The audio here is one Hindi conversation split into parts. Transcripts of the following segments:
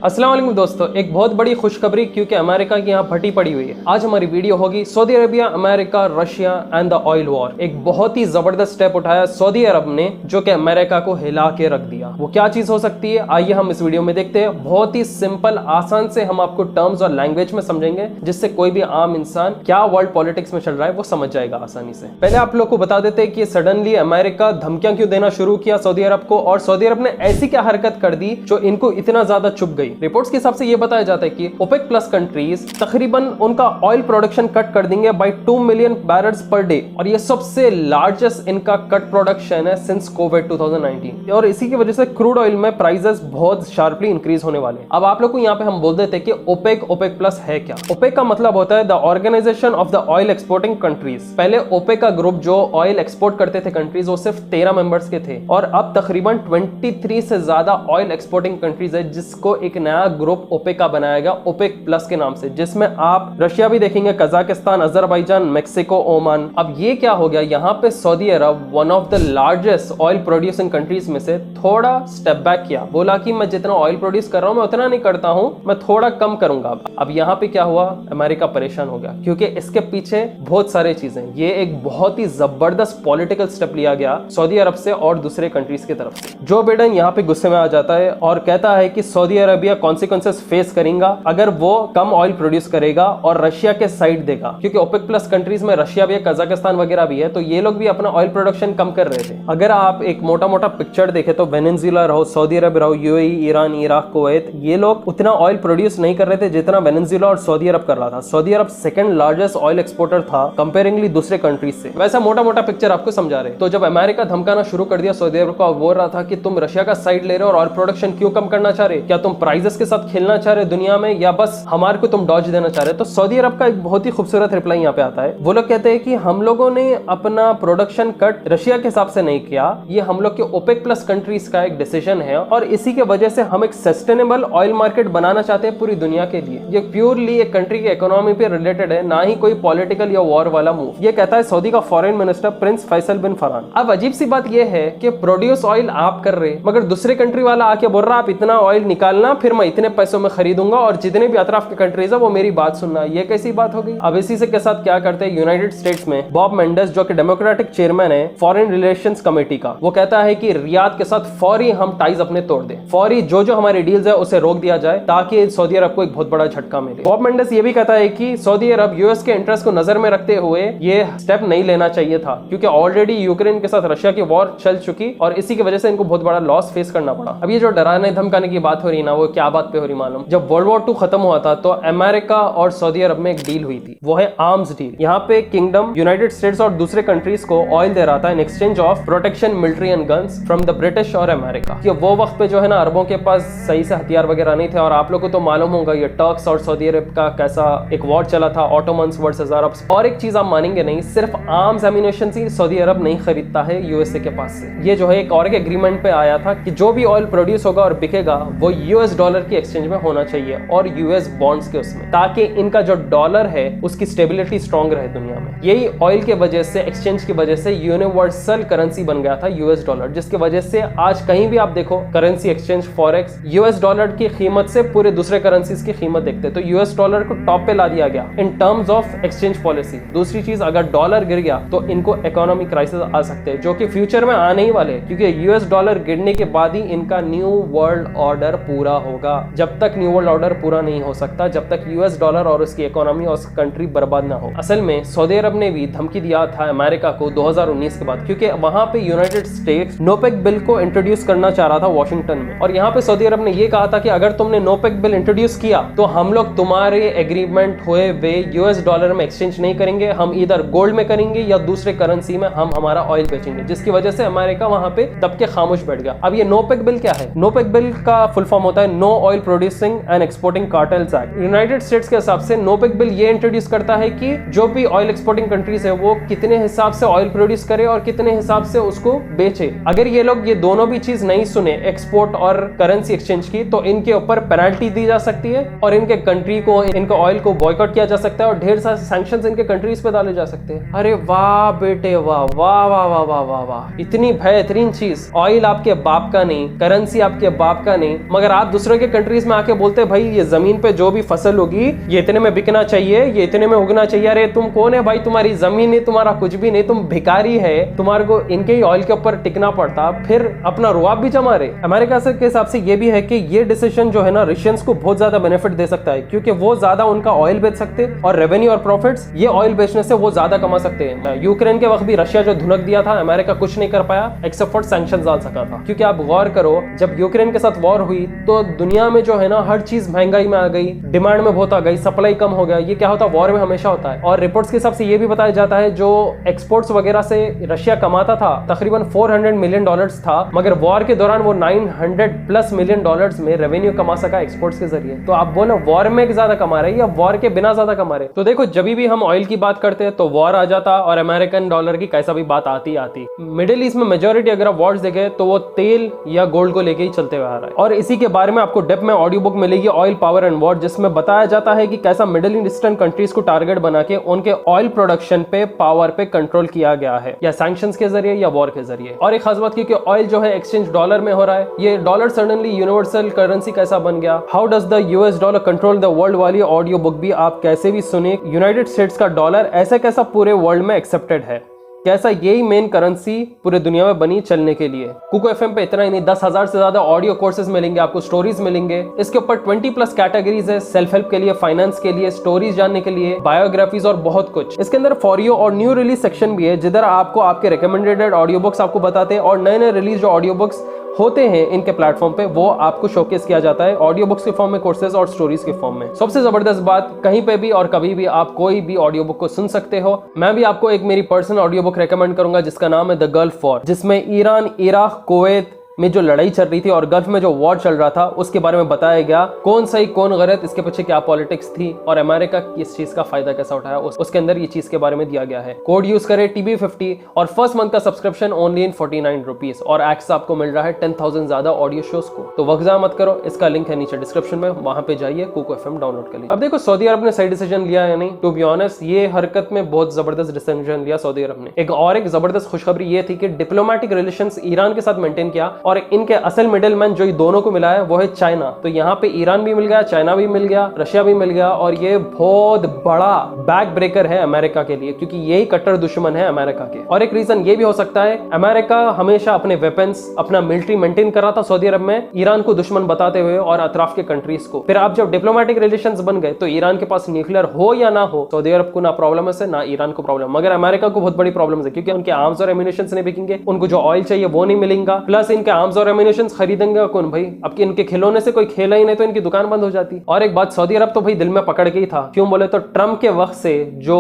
अस्सलाम वालेकुम दोस्तों, एक बहुत बड़ी खुशखबरी क्योंकि अमेरिका की यहाँ फटी पड़ी हुई है। आज हमारी वीडियो होगी Saudi Arabia, America, Russia and the oil war. एक बहुत ही जबरदस्त स्टेप उठाया सऊदी अरब ने जो कि अमेरिका को हिला के रख दिया। वो क्या चीज हो सकती है, आइए हम इस वीडियो में देखते हैं। बहुत ही सिंपल आसान से हम आपको टर्म्स और लैंग्वेज में समझेंगे जिससे कोई भी आम इंसान क्या वर्ल्ड पॉलिटिक्स में चल रहा है वो समझ जाएगा आसानी से। पहले आप लोग को बता देते हैं कि सडनली अमेरिका धमकियां क्यों देना शुरू किया सऊदी अरब को, और सऊदी अरब ने ऐसी क्या हरकत कर दी जो इनको इतना ज्यादा चुभ गई। रिपोर्ट्स के हिसाब से ये बताया जाता है कि ओपेक प्लस कंट्रीज तकरीबन उनका ऑयल प्रोडक्शन कट कर देंगे by 2 million barrels per day, और ये सबसे लार्जेस्ट इनका कट प्रोडक्शन है सिंस कोविड 2019। और इसी की वजह से क्रूड ऑयल में प्राइसेस बहुत शार्पली इंक्रीज होने वाले हैं। अब आप लोग को यहाँ पे हम बोल देते हैं कि ओपेक प्लस है क्या। ओपेक का मतलब होता है the organization of the oil exporting countries. पहले ओपेक का ग्रुप जो ऑयल एक्सपोर्ट करते थे कंट्रीज वो सिर्फ 13 मेंबर्स के थे, और अब तकरीबन 23 से ज्यादा ऑयल एक्सपोर्टिंग कंट्रीज है जिसको एक नया ग्रुप ओपेक का बनाया गया ओपेक प्लस के नाम से, जिसमें आप रशिया भी देखेंगे, कजाकिस्तान, अजरबैजान, मेक्सिको, ओमान। अब ये क्या हो गया, यहाँ पे Saudi Arab one of the largest oil producing countries में से थोड़ा स्टेप बैक किया, बोला कि मैं जितना ऑयल प्रोड्यूस कर रहा हूं मैं उतना नहीं करता हूं, मैं थोड़ा कम करूंगा। अब यहाँ पे क्या हुआ, अमेरिका परेशान हो गया क्योंकि इसके पीछे बहुत सारे चीजें। ये एक बहुत ही जबरदस्त पॉलिटिकल स्टेप लिया गया सऊदी अरब से और दूसरे कंट्रीज की तरफ से। जो बिडेन यहाँ पे गुस्से में आ जाता है और कहता है कि सऊदी अरबिया कॉन्सिक्वेंसेस फेस करेगा अगर वो कम ऑयल प्रोड्यूस करेगा और रशिया के साइड देगा, क्योंकि ओपेक प्लस कंट्रीज में रशिया भी है, कजाकिस्तान वगैरह भी है, तो ये लोग भी अपना ऑयल प्रोडक्शन कम कर रहे थे। अगर आप एक मोटा मोटा पिक्चर देखे तो वेनेजुएला रहो, सऊदी अरब रहो, यूएई, ईरान, इराक, कुवैत, ये लोग उतना ऑयल प्रोड्यूस नहीं कर रहे थे जितना वेनेजुएला और सऊदी अरब कर रहा था। सऊदी अरब सेकंड लार्जेस्ट ऑयल एक्सपोर्टर था कंपेयरिंगली दूसरे कंट्रीज से। वैसा मोटा मोटा पिक्चर आपको समझा रहे। तो जब अमेरिका धमकाना शुरू कर दिया सऊदी अरब को, बोल रहा था कि तुम रशिया का साइड ले रहे हो और ऑयल प्रोडक्शन क्यों कम करना चाह रहे, क्या तुम प्राइसेस के साथ खेलना चाह रहे दुनिया में या बस हमारे को तुम डॉज देना चाह रहे। तो सऊदी अरब का एक बहुत ही खूबसूरत रिप्लाई यहाँ पे आता है। वो लोग कहते हैं कि हम लोगों ने अपना प्रोडक्शन कट रशिया के हिसाब से नहीं किया, ये हम लोग के ओपेक प्लस कंट्रीज का एक डिसीजन है, और इसी के वजह से हम एक सस्टेनेबल ऑयल मार्केट बनाना चाहते हैं पूरी दुनिया के लिए। ये प्योरली एक कंट्री की इकोनॉमी पे रिलेटेड है, ना ही कोई पॉलिटिकल या वॉर वाला मूव। ये कहता है सऊदी का फॉरेन मिनिस्टर प्रिंस फैसल बिन फरहान। अब अजीब सी बात यह है कि प्रोड्यूस ऑयल आप कर रहे मगर दूसरे कंट्री वाला आके बोल रहा आप इतना ऑयल निकालना, फिर मैं इतने पैसों में खरीदूंगा और जितने भी अतराफ के कंट्रीज है वो मेरी बात सुनना। ये कैसी बात हो गई। अब इसी से के साथ क्या करते हैं यूनाइटेड स्टेट्स में बॉब मेंडेस जो कि डेमोक्रेटिक चेयरमैन है फॉरेन रिलेशंस कमेटी का, वो कहता है कि रियाद के साथ फौरी हम टाइज अपने तोड़ दें, फौरी जो हमारी डील्स है उसे रोक दिया जाए ताकि सऊदी अरब को एक बहुत बड़ा झटका मिले। बॉब मेंडेस ये भी कहता है कि सऊदी अरब यूएस के इंटरेस्ट को नजर में रखते हुए ये स्टेप नहीं लेना चाहिए था, क्योंकि ऑलरेडी यूक्रेन के साथ रशिया की वॉर चल चुकी और इसी की वजह से इनको बहुत बड़ा लॉस फेस करना पड़ा। अब ये जो डराने धमकाने की बात हो रही ना, वो क्या बात पे हो रही मालूम, जब वर्ल्ड वॉर 2 खत्म हुआ था तो अमेरिका और सऊदी अरब में एक डील हुई थी, वो है आर्म्स डील। यहाँ पे किंगडम यूनाइटेड स्टेट्स और दूसरे कंट्रीज को ऑयल दे रहा था in exchange of protection, military and guns from the British और अमेरिका। कि वो वक्त पे जो है ना अरबों के पास सही से हथियार वगैरह नहीं थे, और आप लोगों को तो मालूम होगा ये टर्क्स और सऊदी अरब का कैसा एक वॉर चला था, ऑटोमन्स वर्सेस अरब्स। और एक चीज आप मानेंगे नहीं, सिर्फ आर्म्स एम्यूनेशन ही सऊदी अरब नहीं खरीदता है यूएसए के पास से। ये जो है एक और एग्रीमेंट पे आया था कि जो भी ऑयल प्रोड्यूस होगा और बिकेगा वो यूएस डॉलर की एक्सचेंज में होना चाहिए और यूएस बॉन्ड्स के उसमें, ताकि इनका जो डॉलर है उसकी स्टेबिलिटी स्ट्रांग रहे दुनिया में। यही ऑयल के वजह से, एक्सचेंज की वजह से यूनिवर्सल करेंसी बन गया था यूएस डॉलर, जिसकी वजह से आज कहीं भी आप देखो currency exchange forex US dollar की कीमत से पूरे दूसरे करेंसीज की कीमत देखते, तो यूएस डॉलर को टॉप पे ला दिया गया in terms of exchange policy. दूसरी चीज, अगर डॉलर गिर गया तो इनको इकोनॉमिक क्राइसिस आ सकते हैं जो कि फ्यूचर में आने ही वाले, क्योंकि यूएस डॉलर गिरने के बाद ही इनका न्यू वर्ल्ड ऑर्डर पूरा होगा। जब तक न्यू वर्ल्ड ऑर्डर पूरा नहीं हो सकता जब तक यूएस डॉलर और उसकी इकोनॉमी और उसकी कंट्री बर्बाद ना हो। असल में सऊदी अरब ने भी धमकी दिया था अमेरिका को 2019 के बाद, क्योंकि वहां पे यूनाइटेड स्टेट्स नोपेक बिल को इंट्रोड्यूस करना चाह रहा था वॉशिंगटन में, और यहाँ पे सऊदी अरब ने ये कहा था कि अगर तुमने नोपेक बिल इंट्रोड्यूस किया तो हम लोग तुम्हारे एग्रीमेंट हुए वे यूएस डॉलर में एक्सचेंज नहीं करेंगे, हम इधर गोल्ड में करेंगे या दूसरे करेंसी में हम हमारा ऑयल बेचेंगे, जिसकी वजह से अमेरिका वहां पे दब के खामोश बैठ गया। अब ये नोपेक बिल क्या है? नोपेक बिल का फुल फॉर्म होता है no oil producing and exporting cartels act. United States के हिसाब से नोपेक बिल ये इंट्रोड्यूस करता है कि जो भी ऑयल एक्सपोर्टिंग कंट्रीज है वो कितने हिसाब से ऑयल प्रोड्यूस करे और कितने हिसाब से उसको बेचे। अगर ये लोग ये दोनों भी चीज नहीं सुने, एक्सपोर्ट और करेंसी एक्सचेंज की, तो इनके ऊपर पेनल्टी दी जा सकती है और इनके कंट्री को, इनके ऑयल को बॉयकॉट किया जा सकता है और ढेर सारे सैंक्शंस इनके कंट्रीज पे डाले जा सकते हैं। अरे वाह बेटे वाह वाह वाह वाह वाह वाह वाह, इतनी बेहतरीन चीज। ऑयल आपके बाप का नहीं, करेंसी आपके बाप का नहीं, मगर आप दूसरों दूसरे के कंट्रीज में आके बोलते हैं भाई ये जमीन पे जो भी फसल होगी ये इतने में बिकना चाहिए, ये इतने में उगना चाहिए। अरे तुम कौन है भाई, तुम्हारी जमीन नहीं, तुम्हारा कुछ भी नहीं, तुम भिखारी है, तुम्हारे को इनके ही ऑयल के ऊपर टिकना पड़ता, फिर अपना रुआब भी जमा रहे। अमेरिका के हिसाब से ये भी है कि ये डिसीजन जो है ना रशियंस को बहुत ज्यादा बेनिफिट दे सकता है, क्योंकि वो ज्यादा उनका ऑयल बेच सकते हैं और रेवेन्यू और प्रॉफिट्स ये ऑयल बेचने से वो ज्यादा कमा सकते हैं। यूक्रेन के वक्त भी रशिया जो धुनक दिया था, अमेरिका कुछ नहीं कर पाया एक्सेप्ट फॉर सैंक्शंस डाल सका था। क्योंकि आप गौर करो, जब यूक्रेन के साथ वॉर हुई तो दुनिया में जो है ना हर चीज महंगाई में आ गई, डिमांड में बहुत आ गई, सप्लाई कम हो गया। ये क्या होता है, वॉर में हमेशा होता है। और रिपोर्ट्स के हिसाब से ये भी बताया जाता है जो एक्सपोर्ट्स वगैरह से रशिया कमाता था तकरीबन $400 मिलियन था, मगर वॉर के दौरान वो $900+ मिलियन में रेवेन्यू कमा सका एक्सपोर्ट्स के जरिए। तो आप बोलो वॉर में ज्यादा कमा रहे या वॉर के बिना ज्यादा कमा रहे? तो देखो जब भी हम ऑयल की बात करते हैं तो वॉर आ जाता और अमेरिकन डॉलर की कैसा भी बात आती। मिडिल ईस्ट में मेजोरिटी अगर आप वॉर्स देखें तो वो तेल या गोल्ड को लेके ही चलते हुए आ रहा है। और इसी के बारे में आपको डेप्थ में ऑडियो बुक मिलेगी, ऑयल पावर एंड वॉर, जिसमें बताया जाता है कि कैसा मिडिल ईस्टर्न कंट्रीज को टारगेट बना के उनके ऑयल प्रोडक्शन पे, पावर पे कंट्रोल किया गया है, या सैंक्शंस के जरिए या वॉर के जरिए। और एक खास बात की ऑयल जो है एक्सचेंज डॉलर में हो रहा है। ये डॉलर सडनली यूनिवर्सल करेंसी कैसा बन गया, how does the US dollar control the world वाली ऑडियो बुक भी आप कैसे भी सुने। यूनाइटेड स्टेट्स का डॉलर ऐसा कैसा पूरे वर्ल्ड में एक्सेप्टेड है, कैसा यही मेन करेंसी पूरे दुनिया में बनी चलने के लिए। कुको एफएम पे इतना ही नहीं, 10,000 से ज्यादा ऑडियो कोर्सेज मिलेंगे आपको, स्टोरीज मिलेंगे। इसके ऊपर 20+ कैटेगरीज है, सेल्फ हेल्प के लिए, फाइनेंस के लिए, स्टोरीज जानने के लिए, बायोग्राफीज और बहुत कुछ। इसके अंदर फॉर यू और न्यू रिलीज सेक्शन भी है, जिधर आपको आपके रिकमेंडेड ऑडियो बुक्स आपको बताते हैं और नए नए रिलीज जो ऑडियो बुक्स होते हैं इनके प्लेटफॉर्म पे वो आपको शोकेस किया जाता है ऑडियो बुक्स के फॉर्म में, कोर्सेज और स्टोरीज के फॉर्म में। सबसे जबरदस्त बात, कहीं पे भी और कभी भी आप कोई भी ऑडियो बुक को सुन सकते हो। मैं भी आपको एक मेरी पर्सनल ऑडियो बुक रेकमेंड करूंगा जिसका नाम है द गल्फ वॉर, जिसमें ईरान, इराक, कुवैत में जो लड़ाई चल रही थी और गल्फ में जो वॉर चल रहा था उसके बारे में बताया गया, कौन सही कौन गलत, इसके पीछे क्या पॉलिटिक्स थी और अमेरिका इस चीज का फायदा कैसा उठाया, उसके अंदर ये चीज के बारे में दिया गया है। कोड यूज करें TB50 और फर्स्ट मंथ का सब्सक्रिप्शन ओनली इन 49 रुपीज और एक्सेस आपको मिल रहा है 10,000 ज्यादा ऑडियो शोज को। तो वक्त ज़ाया मत करो, इसका लिंक है नीचे डिस्क्रिप्शन में, वहां पे जाइए, कुको एफएम डाउनलोड कर लीजिए। अब देखो सऊदी अरब ने सही डिसीजन लिया या नहीं, टू बी ऑनेस्ट ये हरकत में बहुत जबरदस्त डिसीजन लिया सऊदी अरब ने। एक जबरदस्त खुशखबरी ये थी कि डिप्लोमेटिक रिलेशंस ईरान के साथ मेंटेन किया और इनके असल मिडिल मैन जो दोनों को मिला है वो है चाइना। तो यहाँ पे ईरान भी मिल गया, चाइना भी मिल गया, रशिया भी मिल गया और ये बहुत बड़ा बैक ब्रेकर है अमेरिका के लिए, क्योंकि यही कट्टर दुश्मन है अमेरिका के। और एक रीजन ये भी हो सकता है, अमेरिका हमेशा अपने वेपन्स, अपना मिलिट्री मेंटेन कर रहा था सऊदी अरब में, ईरान को दुश्मन बताते हुए और अतराफ के कंट्रीज को। फिर आप जब डिप्लोमेटिक रिलेशंस बन गए तो ईरान के पास न्यूक्लियर हो या ना हो, सऊदी अरब को ना प्रॉब्लम है ना ईरान को प्रॉब्लम, मगर अमेरिका को बहुत बड़ी प्रॉब्लम है, क्योंकि उनके आर्म्स और एम्यूनिशंस नहीं बिकेंगे, उनको जो ऑयल चाहिए वो नहीं मिलेगा, प्लस इनके आर्म्स और एम्यूनिशंस खरीदेंगे कौन भाई? अब इनके खिलौने से कोई खेला ही नहीं तो इनकी दुकान बंद हो जाती। और एक बात, सऊदी अरब तो भाई दिल में पकड़ के ही था, क्यों बोले तो ट्रम्प के वक्त से जो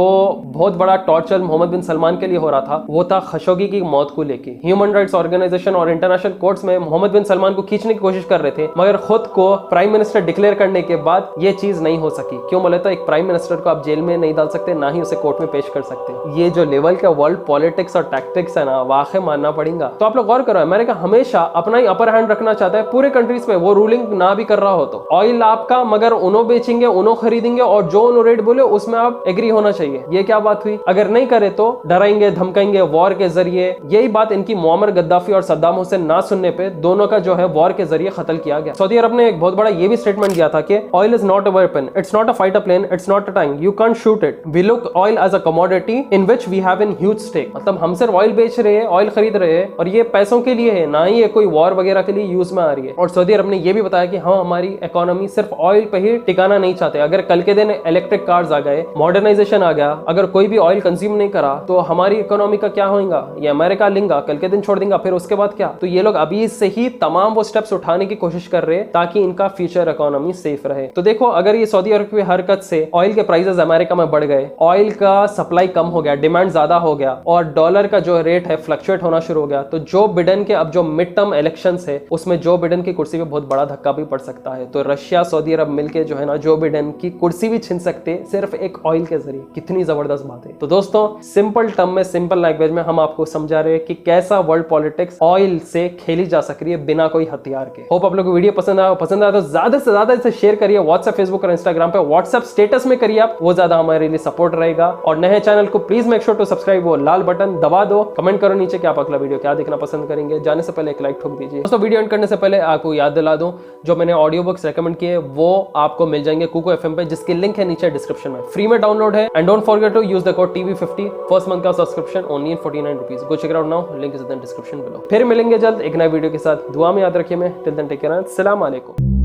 बहुत बड़ा टॉर्चर मोहम्मद बिन सलमान के लिए हो रहा था वो था खशोगी की मौत को लेके। ह्यूमन राइट्स ऑर्गेनाइजेशन और इंटरनेशनल कोर्ट्स में मोहम्मद बिन सलमान को खींचने की कोशिश कर रहे थे, मगर खुद को प्राइम मिनिस्टर डिक्लेयर करने के बाद ये चीज नहीं हो सकी। क्यों बोले तो एक प्राइम मिनिस्टर को आप जेल में नहीं डाल सकते, ना ही उसे कोर्ट में पेश कर सकते। ये जो लेवल का वर्ल्ड पॉलिटिक्स और टैक्टिक्स है ना, वाकई मानना पड़ेगा। तो आप लोग गौर करो, अमेरिका हमेशा अपना ही अपर हैंड रखना चाहता है पूरे कंट्रीज पे, वो रूलिंग ना भी कर रहा हो तो। ऑयल आपका, मगर उन्हों बेचेंगे, उन्हों खरीदेंगे और जो उन्हों रेट बोले उसमें आप एग्री होना चाहिए। ये क्या बात हुई? अगर नहीं करे तो डराएंगे, धमकाएंगे वॉर के जरिए। यही बात इनकी मुअम्मर गद्दाफी और सद्दाम हुसैन ना सुनने पे दोनों का जो है वॉर के जरिए कत्ल किया गया। सऊदी अरब ने एक बहुत बड़ा ये भी स्टेटमेंट दिया था कि oil is not a weapon, it's not a fighter plane, it's not a tank, you can't shoot it, we look oil as a commodity in which we have in huge stake. मतलब हम सिर्फ ऑयल बेच रहे हैं, ऑयल खरीद रहे हैं और ये पैसों के लिए है, ना ही ये कोई वॉर वगैरह के लिए यूज में आ रही है। और सऊदी अरब ने ये भी बताया कि हाँ, हमारी इकोनॉमी सिर्फ ऑयल पे ही टिकाना नहीं चाहते। अगर कल के दिन इलेक्ट्रिक कार्स आ गए, मॉडर्नाइजेशन आ गया, अगर कोई भी ऑयल कंज्यूम नहीं करा तो हमारी इकोनॉमी का क्या होगा? ये अमेरिका लेगा, कल के दिन छोड़ देगा, फिर उसके बाद क्या? तो ये लोग अभी से ही तमाम वो स्टेप्स उठाने की कोशिश कर रहे हैं ताकि इनका फ्यूचर इकोनॉमी सेफ रहे। तो देखो, अगर ये सऊदी अरब की हरकत से ऑयल के प्राइसेस अमेरिका में बढ़ गए, ऑयल का सप्लाई कम हो गया, डिमांड ज्यादा हो गया और डॉलर का जो रेट है फ्लक्चुएट होना शुरू हो गया, तो जो बिडेन के अब जो मिड टर्म इलेक्शंस है उसमें जो बिडेन की कुर्सी पे बहुत बड़ा धक्का भी पड़ सकता है। तो रशिया, सऊदी अरब मिलके जो है ना जो बिडेन की कुर्सी भी छीन सकते सिर्फ एक ऑयल के जरिए। कितनी जबरदस्त बात है। तो दोस्तों, सिंपल टर्म में, सिंपल लैंग्वेज में हम आपको समझा रहे हैं कि कैसा वर्ल्ड पॉलिटिक्स ऑयल से खेली जा सकती है बिना कोई हथियार के। होप आप लोगों को वीडियो पसंद आया तो ज्यादा से ज्यादा इसे शेयर करिए व्हाट्सएप, फेसबुक और इंस्टाग्राम पे। व्हाट्सएप स्टेटस में करिए आप, वो ज्यादा हमारे लिए सपोर्ट रहेगा। और नए चैनल को please make sure to subscribe, वो लाल बटन दबा दो। कमेंट करो नीचे कि आप अगला वीडियो क्या देखना पसंद करेंगे। जाने से पहले एक लाइक ठोक दीजिए। दोस्तों वीडियो एंड करने से पहले आपको याद दिला दूं, जो मैंने ऑडियो बुक्स रेकमेंड किए वो आपको मिल जाएंगे कुको एफएम पे, जिसकी लिंक है नीचे डिस्क्रिप्शन में, फ्री में डाउनलोड है। And don't forget to use the code TV50 first month का subscription only in 49 rupees. Go check it out now, link is in the description below. फिर मिलेंगे जल्द एक नए वीडियो के साथ, दुआ में याद रखिए। मैं टिल देन टेक केयर, अस्सलाम वालेकुम।